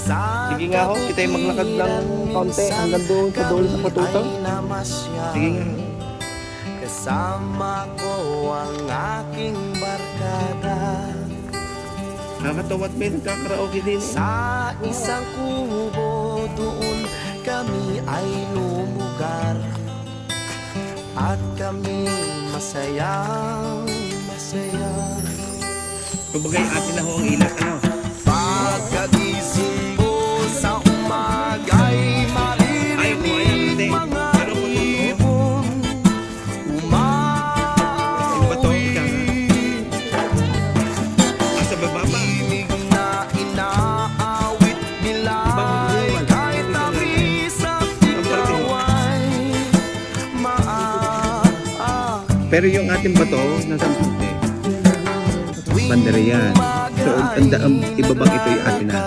Sige nga ho, kita yung maglakad ng konti hanggang doon sa dulo sa patuto. Sige nga. Kasama ko ang aking barkada. Nakakatawa't may nagkakaraoke din eh. Sa isang kubo doon kami ay lumugar. At kami masayang masaya. Kumbaga yung atin na ho ang ilat, ano? Pagkagising ko sa umaga'y maririnig mga ibon umawi. Sa baba pa. Tinig na inaawit nila kahit tamis at ikaw ay Pero yung ating bato, nasa bandera yan. So, ang ibabang ito yung atin na.